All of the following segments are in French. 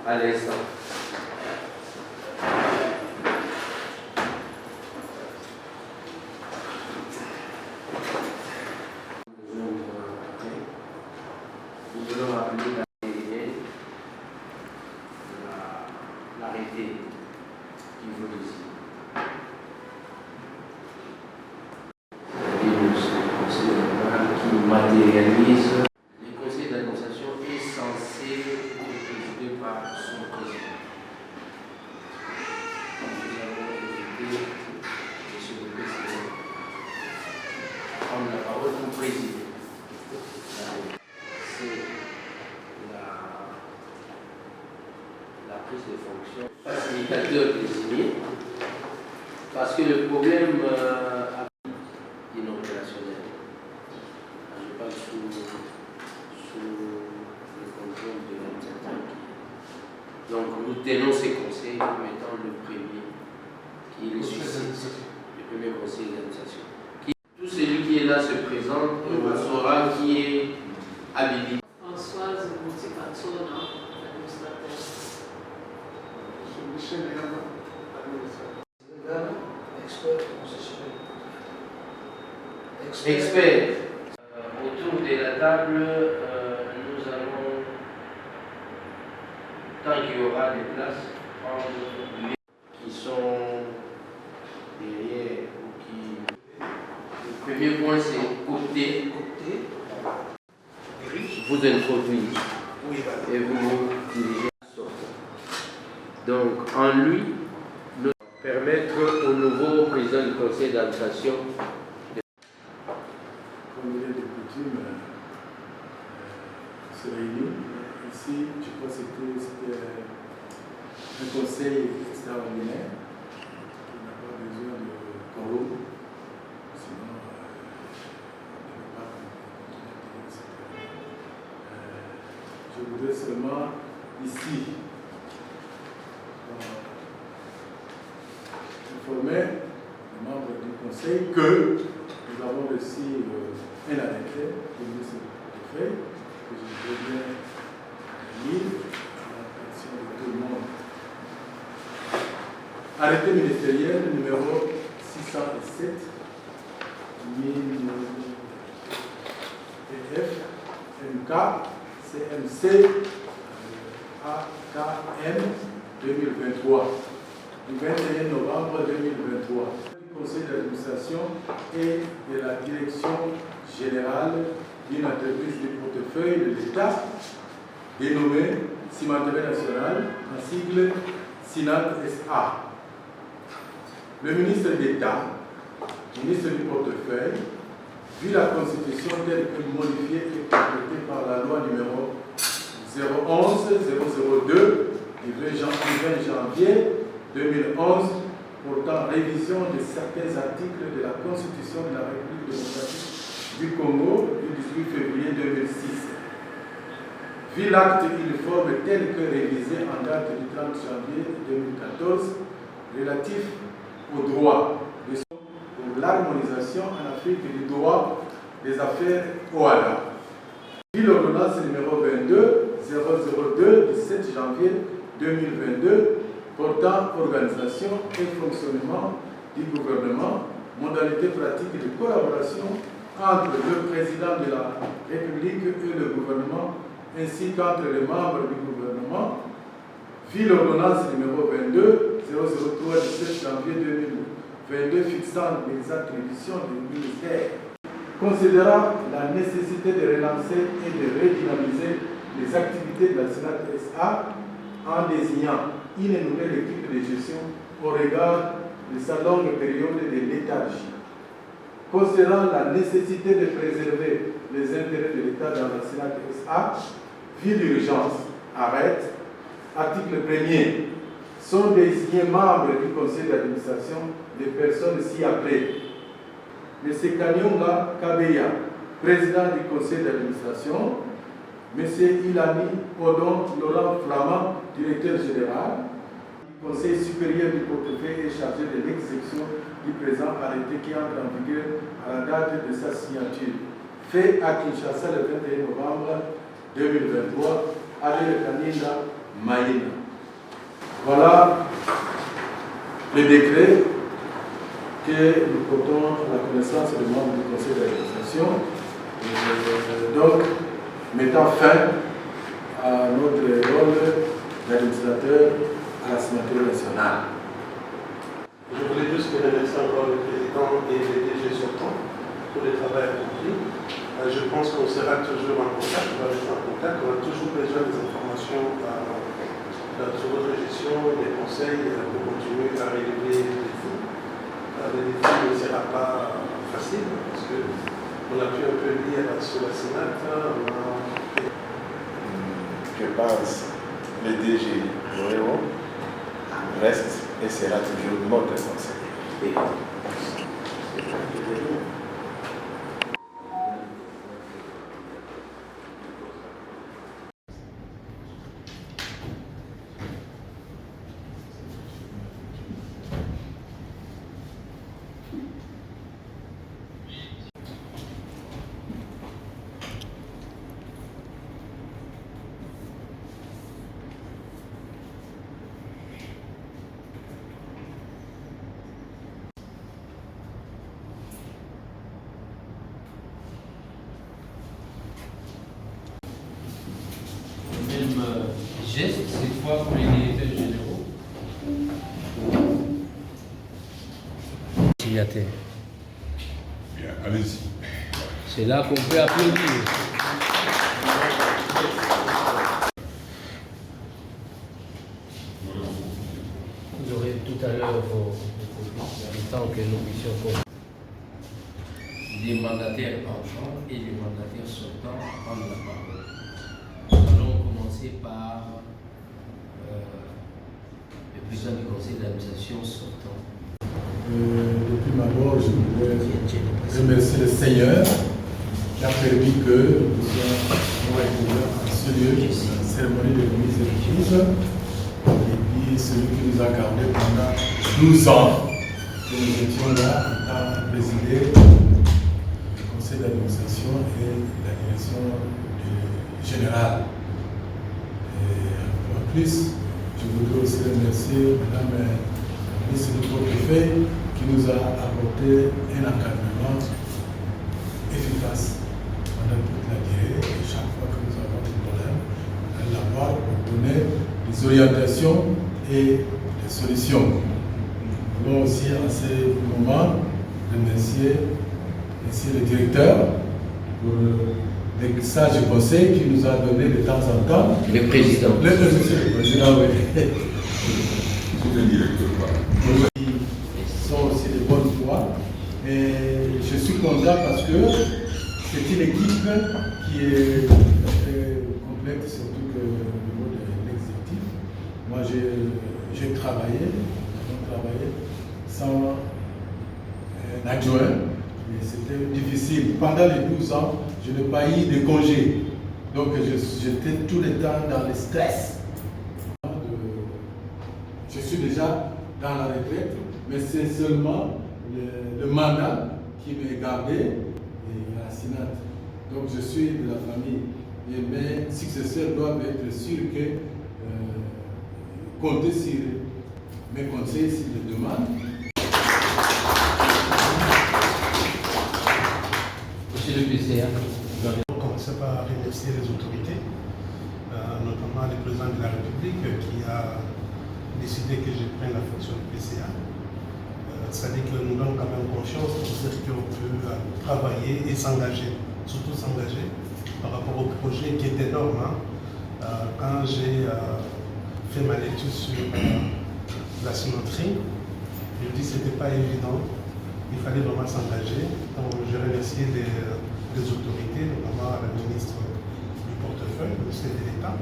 à l'instant. Nous allons appeler l'arrêté qu'il faut ici. Qui matérialise le conseil d'administration est censé être présidé par son président. Nous avons invité M. le président à prendre la parole pour présider. C'est la prise de fonction facilitateur désigné, parce que le problème inopérationnel, je parle sous le contrôle de l'administrateur. Donc nous tenons ces conseils comme étant le premier qui les suscite, le premier conseil d'administration. Tout celui qui est là se présente, on saura qui est habilité. Françoise Moutipatsona, administrateur. Michel Yama, administrateur. Expert concessionnaire. Expert. Autour de la table, nous allons, tant qu'il y aura des places, prendre les qui sont derrière ou qui. Le premier point, c'est côté. Vous introduire et vous dirigez à sortir. Donc, en lui, nous permettre au nouveau président du conseil d'administration. Comme il est de coutume, se réunir. Ici, je crois que c'était un conseil extraordinaire qui n'a pas besoin de quorum, sinon on ne peut pas continuer, etc. Je voudrais seulement ici informer les membres du conseil que nous avons reçu un arrêté du ministre du portefeuille que je voudrais bien lire à l'attention de tout le monde. Arrêté ministériel numéro 607 PF MK CMC AKM 2023 du 21 novembre 2023 du conseil d'administration et de la direction générale d'une entreprise du portefeuille de l'État dénommée Cimenterie Nationale, en sigle SINAT SA. Le ministre d'État, ministre du portefeuille, vu la Constitution telle que modifiée et complétée par la loi numéro 011-002 du 20 janvier 2011 portant révision de certains articles de la Constitution de la République démocratique du Congo du 18 février 2006. Vu l'acte uniforme tel que révisé en date du 30 janvier 2014 relatif au droit pour l'harmonisation en Afrique du droit des affaires OADA. Vu l'ordonnance numéro 22-002 du 7 janvier 2022 portant organisation et fonctionnement du gouvernement, modalités pratiques de collaboration entre le président de la République et le gouvernement, ainsi qu'entre les membres du gouvernement, vu l'ordonnance numéro 22-003 du 7 janvier 2022 fixant les attributions du ministère, considérant la nécessité de relancer et de redynamiser les activités de la SINAT SA en désignant une nouvelle équipe de gestion au regard de sa longue période de léthargie. Considérant la nécessité de préserver les intérêts de l'État dans la SINAT SA, vu l'urgence, arrête, article 1er, sont désignés membres du conseil d'administration des personnes ci appelées. M. Kanyonga Kabeya, président du conseil d'administration, M. Ilani Odon Laurent Flamand, directeur général, du conseil supérieur du portefeuille est chargé de l'exécution du présent arrêté qui entre en vigueur à la date de sa signature. Fait à Kinshasa le 21 novembre 2023 avec le Kaninda Maïna. Voilà le décret que nous portons à la connaissance des membres du conseil d'administration. Donc, mettant fin à notre rôle d'administrateur à la signature nationale. Je voulais juste remercier encore le président et les DG sortants pour le travail accompli. Je pense qu'on sera toujours en contact, on va rester en contact, on a toujours besoin des informations sur votre gestion, des conseils pour continuer à relever les défis. Le défi ne sera pas facile parce qu'on a pu un peu lire sur la Sénat. Je pense que le DG Noéo reste et sera toujours notre conseiller. Geste, cette fois pour les directeurs généraux. Signataire. Bien, allez-y. C'est là qu'on peut applaudir. Vous aurez tout à l'heure le temps que nous puissions les mandataires entrants et les mandataires sortants prendre la parole. Nous allons commencer par le président du conseil d'administration sortant. Depuis ma mort, je voudrais remercier le Seigneur qui a permis que nous soyons en ce lieu, la cérémonie de remise de l'église, et puis celui qui nous a gardés pendant 12 ans, que nous étions là à présider le conseil d'administration et la direction générale. Et en plus, je voudrais aussi remercier Madame la ministre du Portefeuille qui nous a apporté un encadrement efficace pendant toute la durée. Et chaque fois que nous avons des problèmes, elle l'avoir pour donner des orientations et des solutions. Nous voulons aussi à ce moment remercier le directeur pour les sages conseils qu'il nous a donné de temps en temps. Le président. Le président, oui. C'est un directeur. Ils sont aussi de bonne foi. Et je suis content parce que c'est une équipe qui est complète, surtout que au niveau de l'exécutif. Moi, j'ai travaillé, nous avons travaillé sans un adjoint. Et c'était difficile. Pendant les 12 ans, je n'ai pas eu de congé. Donc j'étais tout le temps dans le stress. Je suis déjà dans la retraite, mais c'est seulement le mandat qui m'est gardé à la Sénat. Donc je suis de la famille. Et mes successeurs doivent être sûrs que compter sur mes conseils s'ils le demandent. Monsieur le PCA. On commence par remercier les autorités, notamment le président de la République qui a décidé que je prenne la fonction de PCA. Ça dit que nous donne quand même confiance pour dire qu'on peut travailler et s'engager, surtout s'engager par rapport au projet qui est énorme. Quand j'ai fait ma lecture sur la cimenterie, je me dis que ce n'était pas évident, il fallait vraiment s'engager. Donc je remercie les autorités, notamment la ministre du Portefeuille, le ministre de l'État,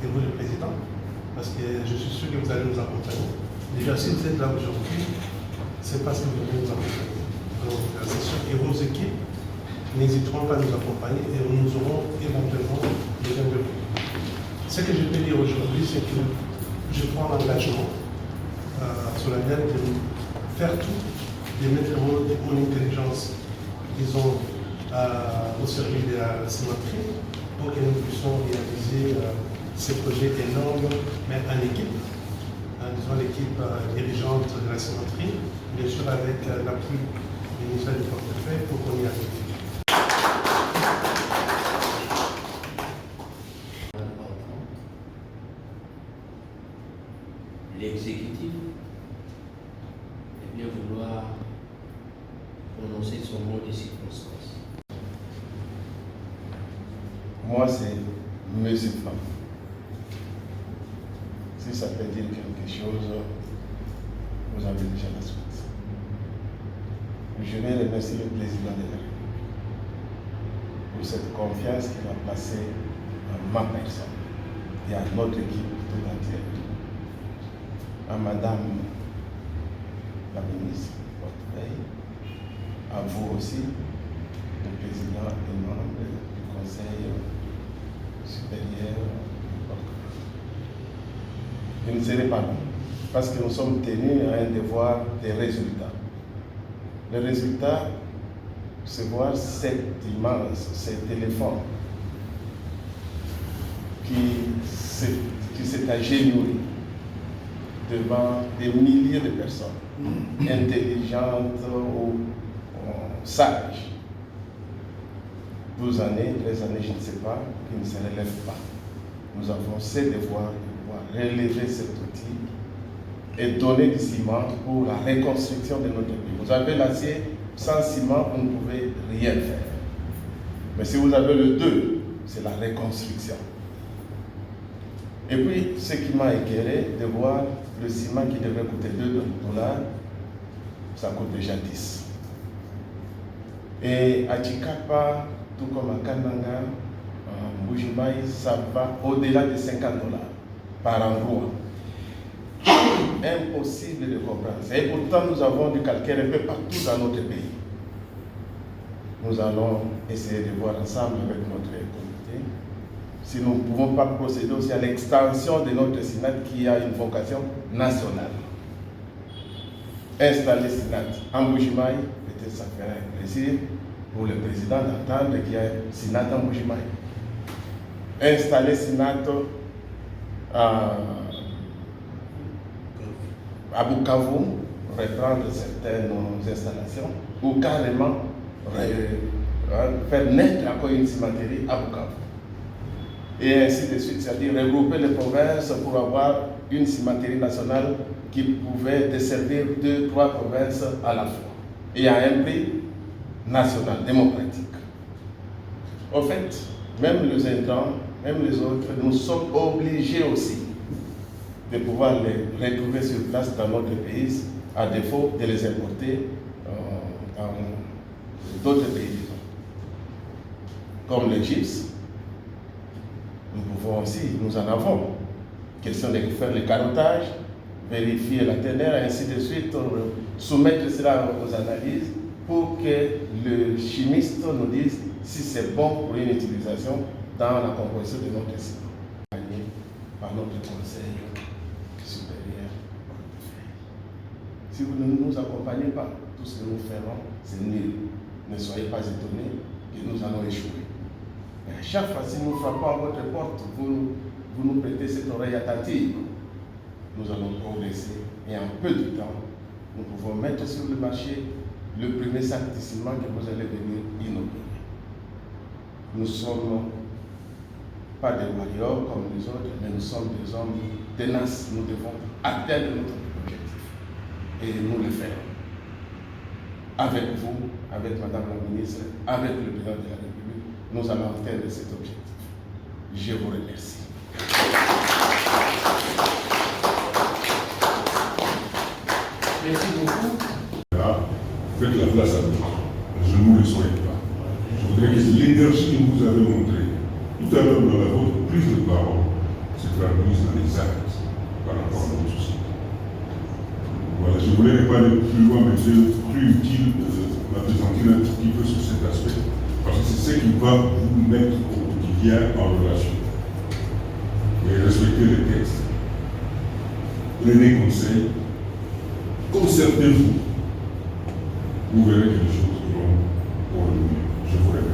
et vous le Président, parce que je suis sûr que vous allez nous accompagner. Déjà, si vous êtes là aujourd'hui, c'est parce que vous allez nous accompagner. Donc, c'est sûr que vos équipes n'hésiteront pas à nous accompagner et nous aurons éventuellement besoin de vous. Ce que je peux dire aujourd'hui, c'est que je prends l'engagement solennel de faire tout, de mettre mon intelligence, disons, au service de la cimenterie pour que nous puissions réaliser ces projets énormes, mais en équipe. disons l'équipe dirigeante de la cimenterie, bien sûr avec l'appui du ministère du portefeuille pour qu'on y arrive. L'exécutif est bien vouloir prononcer son mot de circonstance. Moi, c'est Monsieur Femme. Si ça peut dire quelque chose, vous avez déjà la suite. Je vais remercier le président de la République pour cette confiance qu'il a placée en ma personne et à notre équipe tout entière. À Madame la ministre du portefeuille, à vous aussi, le président et membre du Conseil supérieur du portefeuille. Je ne serai pas long, parce que nous sommes tenus à un devoir des résultats. Le résultat, c'est voir cet immense, cet éléphant qui s'est agenouillé devant des milliers de personnes, intelligentes ou sages. 12 années, 13 années, je ne sais pas, qui ne se relèvent pas. Nous avons ce devoir de pouvoir relever cet outil et donner du ciment pour la reconstruction de notre pays. Vous avez l'acier, sans ciment, vous ne pouvez rien faire. Mais si vous avez le 2, c'est la reconstruction. Et puis, ce qui m'a éclairé, de voir le ciment qui devait coûter $2, ça coûte déjà 10. Et à Chikapa, tout comme à Kananga, à Mbujimaï, ça va au-delà de $50 par endroit. Impossible de comprendre. Et pourtant, nous avons du calcaire un peu partout dans notre pays. Nous allons essayer de voir ensemble avec notre comité si nous ne pouvons pas procéder aussi à l'extension de notre SINAT qui a une vocation nationale. Installer SINAT en Mbujimaï, peut-être ça ferait un plaisir pour le président d'entendre qu'il y a SINAT en Mbujimaï. Installer SINAT à Bukavu, reprendre certaines installations, ou carrément faire naître encore une cimenterie à Bukavu. Et ainsi de suite, c'est-à-dire regrouper les provinces pour avoir une cimenterie nationale qui pouvait desservir 2-3 provinces à la fois, et à un prix national, démocratique. En fait, même les intrants, même les autres, nous sommes obligés aussi de pouvoir les retrouver sur place dans notre pays, à défaut de les importer dans d'autres pays, comme le gypse. Nous pouvons aussi, nous en avons. Question de faire le carottage, vérifier la teneur, ainsi de suite, soumettre cela aux analyses pour que le chimiste nous dise si c'est bon pour une utilisation dans la composition de notre ciment. Par notre conseil supérieur. Si vous ne nous accompagnez pas, tout ce que nous ferons, c'est nul. Ne soyez pas étonnés que nous allons échouer. Et à chaque fois, si nous frappons à votre porte, vous nous prêtez cette oreille attentive, nous allons progresser. Et en peu de temps, nous pouvons mettre sur le marché le premier sac de ciment que vous allez venir inaugurer. Nous ne sommes pas des warriors comme les autres, mais nous sommes des hommes tenaces. Nous devons atteindre notre objectif. Et nous le ferons. Avec vous, avec Madame la Ministre, avec le Président de la République, nous allons atteindre cet objectif. Je vous remercie. Merci beaucoup. Là, faites la place à nous. Je ne vous le souhaite pas. Je voudrais que l'énergie que vous avez montrée tout à l'heure dans la vôtre prise de parole se traduise dans les actes par rapport à nos soucis. Voilà, je voulais ne pas aller plus loin, mais j'ai cru utile de présenter un petit peu sur cet aspect, parce que c'est ce qui va vous mettre au quotidien en relation. Et respectez les textes. Prenez conseil, concertez-vous. Vous verrez que les choses iront pour le mieux. Je vous remercie.